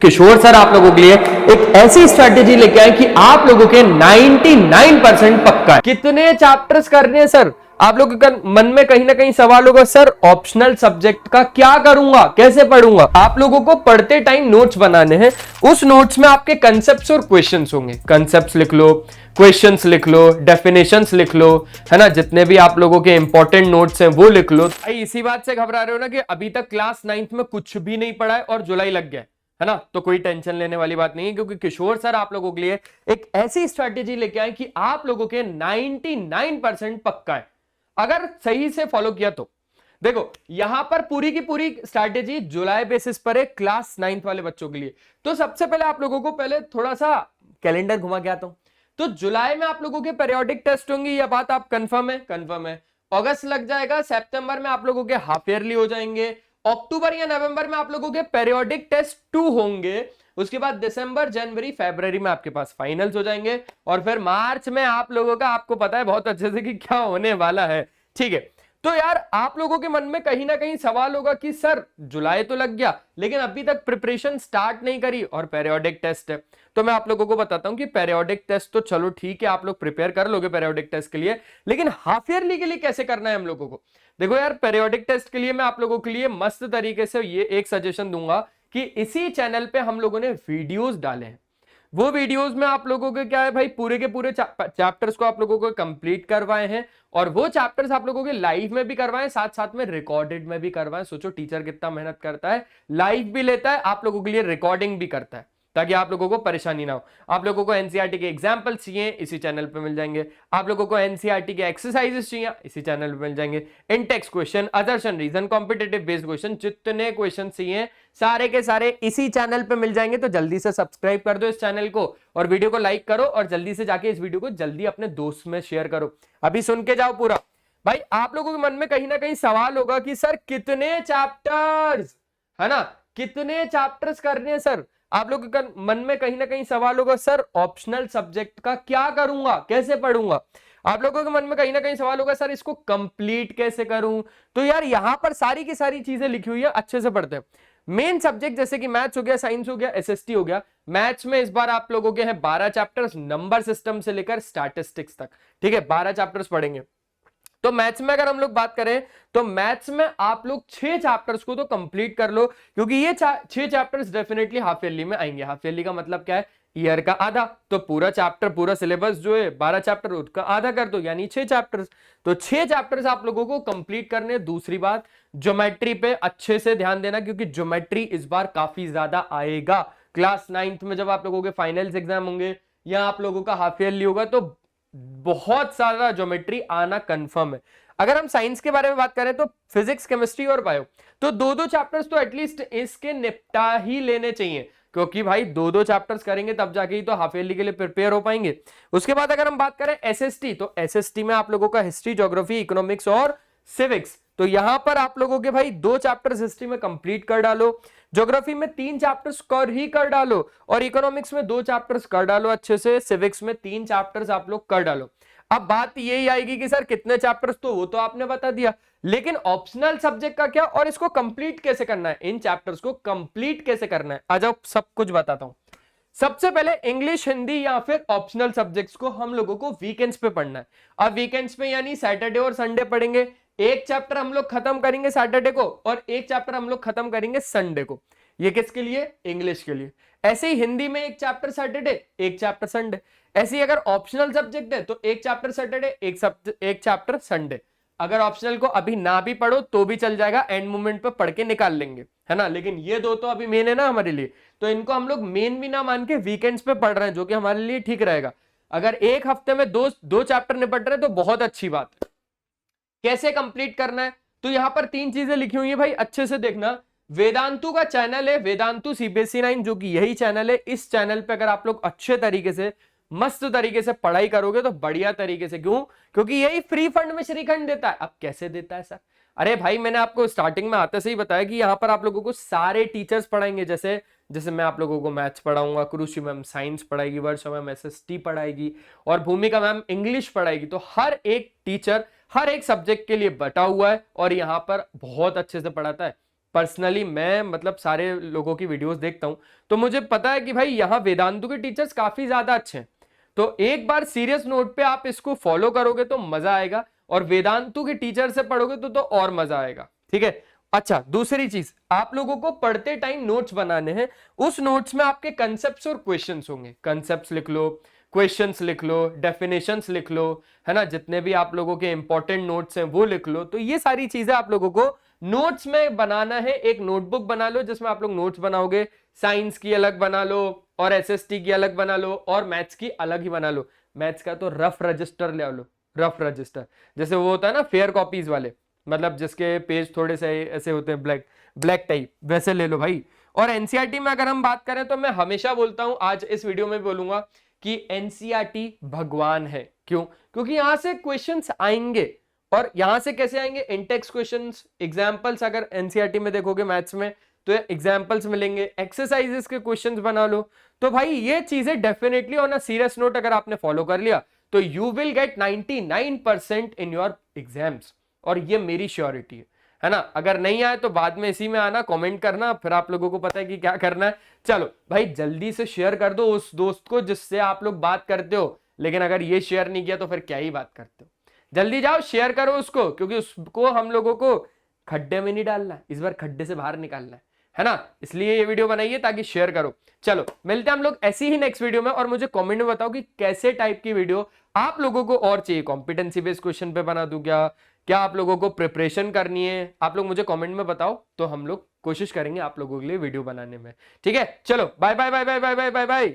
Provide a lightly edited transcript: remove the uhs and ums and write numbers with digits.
किशोर sir आप लोगों के लिए एक ऐसी स्ट्रेटेजी लेके आए कि आप लोगों के 99% पक्का है। कितने चैप्टर्स करने हैं सर? आप लोगों के मन में कहीं ना कहीं सवाल होगा, सर ऑप्शनल सब्जेक्ट का क्या करूंगा, कैसे पढ़ूंगा? आप लोगों को पढ़ते टाइम नोट्स बनाने हैं। उस नोट्स में आपके कंसेप्ट्स और क्वेश्चंस होंगे। कंसेप्ट्स लिख लो, क्वेश्चंस लिख लो, डेफिनेशंस लिख लो, है ना। जितने भी आप लोगों के इंपॉर्टेंट नोट्स हैं वो लिख लो। भाई इसी बात से घबरा रहे हो ना कि अभी तक क्लास 9th में कुछ भी नहीं पढ़ा है और जुलाई लग गया है ना, तो कोई टेंशन लेने वाली बात नहीं है, क्योंकि किशोर सर आप लोगों के लिए एक ऐसी स्ट्रेटेजी लेके आए कि आप लोगों के 99% पक्का है अगर सही से फॉलो किया तो। देखो यहां पर पूरी की पूरी स्ट्रेटेजी जुलाई बेसिस पर है क्लास 9th वाले बच्चों के लिए। तो सबसे पहले आप लोगों को पहले थोड़ा सा कैलेंडर घुमा के आता हूं। तो जुलाई में आप लोगों के पीरियोडिक टेस्ट होंगे, यह बात आप कंफर्म है? कंफर्म है। अगस्त लग जाएगा, सितंबर में आप लोगों के हाफ ईयरली हो जाएंगे, अक्टूबर या नवंबर में आप लोगों के पीरियोडिक टेस्ट 2 होंगे, उसके बाद दिसंबर जनवरी फरवरी में आपके पास फाइनल्स हो जाएंगे, और फिर मार्च में आप लोगों का, आपको पता है बहुत अच्छे से कि क्या होने वाला है। ठीक है, तो यार आप लोगों के मन में कहीं ना कहीं सवाल होगा कि सर जुलाई तो लग गया लेकिन अभी तक प्रिपरेशन स्टार्ट नहीं करी और पेरियोडिक टेस्ट है। तो मैं आप लोगों को बताता हूं कि पेरियोडिक टेस्ट तो चलो ठीक है, आप लोग प्रिपेयर कर लोगे पेरियोडिक टेस्ट के लिए, लेकिन हाफ ईयरली के लिए कैसे करना है हम लोगों को। देखो यार, पेरियोडिक टेस्ट के लिए मैं आप लोगों के लिए मस्त तरीके से ये एक सजेशन दूंगा कि इसी चैनल पे हम लोगों ने वीडियोस डाले हैं। वो वीडियोस में आप लोगों के क्या है भाई, पूरे के पूरे चैप्टर्स को आप लोगों को कंप्लीट करवाए हैं, और वो चैप्टर्स आप लोगों के लाइव में भी करवाए, साथ साथ में रिकॉर्डेड में भी करवाए। सोचो टीचर कितना मेहनत करता है, लाइव भी लेता है, आप लोगों के लिए रिकॉर्डिंग भी करता है, ताकि आप लोगों को परेशानी ना हो। आप लोगों को एनसीईआरटी के एग्जाम्पल चाहिए, इसी चैनल पे मिल जाएंगे। आप लोगों को एनसीईआरटी के एक्सरसाइजेस चाहिए, इसी चैनल पे मिल जाएंगे। Intext question, assertion reason, competitive based question, जितने क्वेश्चन चाहिए सारे के सारे इसी चैनल पे मिल जाएंगे। तो जल्दी से सब्सक्राइब कर दो इस चैनल को, और वीडियो को लाइक करो, और जल्दी से जाके इस वीडियो को जल्दी अपने दोस्त में शेयर करो। अभी सुन के जाओ पूरा। भाई आप लोगों के मन में कहीं ना कहीं सवाल होगा कि सर कितने चैप्टर्स, है ना, कितने चैप्टर्स करने हैं सर? आप लोगों के मन में कहीं ना कहीं सवाल होगा, सर ऑप्शनल सब्जेक्ट का क्या करूंगा, कैसे पढ़ूंगा? आप लोगों के मन में कहीं ना कहीं सवाल होगा, सर इसको कंप्लीट कैसे करूं? तो यार यहां पर सारी की सारी चीजें लिखी हुई है, अच्छे से पढ़ते हैं। मेन सब्जेक्ट जैसे कि मैथ्स हो गया, साइंस हो गया, एसएसटी हो गया। मैथ्स में इस बार आप लोगों के हैं 12 चैप्टर्स, नंबर सिस्टम से लेकर स्टैटिस्टिक्स तक। ठीक है, 12 चैप्टर्स पढ़ेंगे। तो मैथ्स में अगर हम लोग बात करें तो मैथ्स में आप लोग 6 चैप्टर्स को तो कंप्लीट कर लो, क्योंकि ये 6 चैप्टर्स डेफिनेटली हाफ ईयरली में आएंगे। हाफ ईयरली का मतलब क्या है? ईयर का आधा। तो पूरा चैप्टर, पूरा सिलेबस जो है 12 चैप्टर, उसका आधा कर दो, यानी 6 चैप्टर्स। तो 6 चैप्टर्स आप लोगों को कंप्लीट करने। दूसरी बात, ज्योमेट्री पे अच्छे से ध्यान देना, क्योंकि ज्योमेट्री इस बार काफी ज्यादा आएगा। क्लास 9th में जब आप लोगों के फाइनल्स एग्जाम होंगे या आप लोगों का हाफ ईयरली होगा, तो बहुत सारा ज्योमेट्री आना कंफर्म है। अगर हम साइंस के बारे में बात करें तो फिजिक्स, केमिस्ट्री और बायो, तो 2-2 चैप्टर्स तो एटलीस्ट इसके निपटा ही लेने चाहिए, क्योंकि भाई 2-2 चैप्टर्स करेंगे तब जाके ही तो हाफ ईयरली के लिए प्रिपेयर हो पाएंगे। उसके बाद अगर हम बात करें एसएसटी, तो एसएसटी में आप लोगों का हिस्ट्री, ज्योग्राफी, इकोनॉमिक्स और सिविक्स। तो यहां पर आप लोगों के भाई 2 चैप्टर्स हिस्ट्री में कंप्लीट कर डालो, ज्योग्राफी में 3 चैप्टर्स कर डालो, और इकोनॉमिक्स में 2 चैप्टर्स कर डालो अच्छे से, सिविक्स में 3 चैप्टर्स आप लोग कर डालो। अब बात यही आएगी कि सर कितने चैप्टर्स, तो वो तो आपने बता दिया, लेकिन ऑप्शनल सब्जेक्ट का क्या, और इसको कंप्लीट कैसे करना है, इन चैप्टर्स को कंप्लीट कैसे करना है, आ जाओ सब कुछ बताता हूं। सबसे पहले इंग्लिश, हिंदी या फिर ऑप्शनल सब्जेक्ट्स को हम लोगों को वीकेंड्स पे पढ़ना है। अब वीकेंड्स पे यानी सैटरडे और संडे पढ़ेंगे। एक चैप्टर हम लोग खत्म करेंगे सैटरडे को, और एक चैप्टर हम लोग खत्म करेंगे संडे को। ये किसके लिए? इंग्लिश के लिए। ऐसे ही हिंदी में एक चैप्टर सैटरडे, एक चैप्टर संडे। ऐसे ही अगर ऑप्शनल सब्जेक्ट है तो एक चैप्टर सैटरडे, एक चैप्टर संडे। अगर ऑप्शनल को अभी ना भी पढ़ो तो भी चल जाएगा, एंड मोमेंट पे पढ़ के निकाल लेंगे, है ना। लेकिन ये 2 तो अभी मेन है ना हमारे लिए, तो इनको हम लोग मेन भी ना मान के वीकेंड्स पे पढ़ रहे हैं, जो कि हमारे लिए ठीक रहेगा। अगर एक हफ्ते में दो चैप्टर निपट रहे हैं तो बहुत अच्छी बात है। कैसे कंप्लीट करना है? तो यहां पर 3 चीजें लिखी हुई है भाई, अच्छे से देखना। वेदांतु का चैनल है, वेदांतु सीबीएसई 9, जो कि यही चैनल है। इस चैनल पे अगर आप लोग अच्छे तरीके से, मस्त तरीके से पढ़ाई करोगे तो बढ़िया तरीके से, क्यों? क्योंकि यही फ्री फंड में श्रीखंड देता है। अब कैसे देता है सर? अरे भाई मैंने आपको स्टार्टिंग में आते से ही बताया कि यहाँ पर आप लोगों को सारे टीचर्स पढ़ाएंगे। जैसे जैसे मैं आप लोगों को मैथ्स पढ़ाऊंगा, कृषि मैम साइंस पढ़ाएगी, वर्षा मैम एसएसटी पढ़ाएगी, और भूमिका मैम इंग्लिश पढ़ाएगी। तो हर एक टीचर हर एक सब्जेक्ट के लिए बटा हुआ है, और यहाँ पर बहुत अच्छे से पढ़ाता है। पर्सनली मैं मतलब सारे लोगों की वीडियोस देखता हूं, तो मुझे पता है कि भाई यहाँ वेदांतु के टीचर्स काफी ज्यादा अच्छे हैं। तो एक बार सीरियस नोट पे आप इसको फॉलो करोगे तो मजा आएगा, और वेदांतु के टीचर से पढ़ोगे तो और मजा आएगा। ठीक है। अच्छा, दूसरी चीज, आप लोगों को पढ़ते टाइम नोट्स बनाने हैं। उस नोट्स में आपके कंसेप्ट्स और क्वेश्चंस होंगे। कंसेप्ट्स लिख लो, क्वेश्चंस लिख लो, डेफिनेशंस लिख लो, है ना, जितने भी आप लोगों के इंपॉर्टेंट नोट्स हैं वो लिख लो। तो ये सारी चीजें आप लोगों को नोट्स में बनाना है। एक नोटबुक बना लो जिसमें आप लोग नोट्स बनाओगे। साइंस की अलग बना लो, और एसएसटी की अलग बना लो, और मैथ्स की अलग ही बना लो। मैथ्स का तो रफ रजिस्टर ले लो, रफ रजिस्टर, जैसे वो होता है ना फेयर कॉपीज वाले, मतलब जिसके पेज थोड़े से ऐसे होते हैं ब्लैक ब्लैक टाइप, वैसे ले लो भाई। और एनसीईआरटी में अगर हम बात करें तो मैं हमेशा बोलता हूं, आज इस वीडियो में बोलूंगा कि एनसीईआरटी भगवान है। क्यों? क्योंकि यहां से क्वेश्चंस आएंगे। और यहां से कैसे आएंगे? Intex questions, examples. अगर एनसीईआरटी में देखोगे मैथ्स में तो एग्जांपल्स मिलेंगे, एक्सरसाइजेस के क्वेश्चंस बना लो। तो भाई ये चीजें definitely on a serious note अगर आपने फॉलो कर लिया तो you will get 99% in your exams, और ये मेरी श्योरिटी है ना। अगर नहीं आए तो बाद में इसी में आना, कमेंट करना, फिर आप लोगों को पता है कि क्या करना है। चलो भाई जल्दी से शेयर कर दो उस दोस्त को जिससे आप लोग बात करते हो, लेकिन अगर ये शेयर नहीं किया तो फिर क्या ही बात करते हो। जल्दी जाओ शेयर करो उसको, क्योंकि उसको हम लोगों को खड्डे में नहीं डालना है, इस बार खड्डे से बाहर निकालना है ना। इसलिए ये वीडियो बनाइए ताकि शेयर करो। चलो मिलते हैं हम लोग ऐसी ही नेक्स्ट वीडियो में, और मुझे कमेंट में बताओ कि कैसे टाइप की वीडियो आप लोगों को और चाहिए। कॉम्पिटेंसी बेस्ड क्वेश्चन पे बना दूं क्या? क्या आप लोगों को प्रिपरेशन करनी है? आप लोग मुझे कमेंट में बताओ, तो हम लोग कोशिश करेंगे आप लोगों के लिए वीडियो बनाने में। ठीक है, चलो bye bye bye bye bye bye bye bye.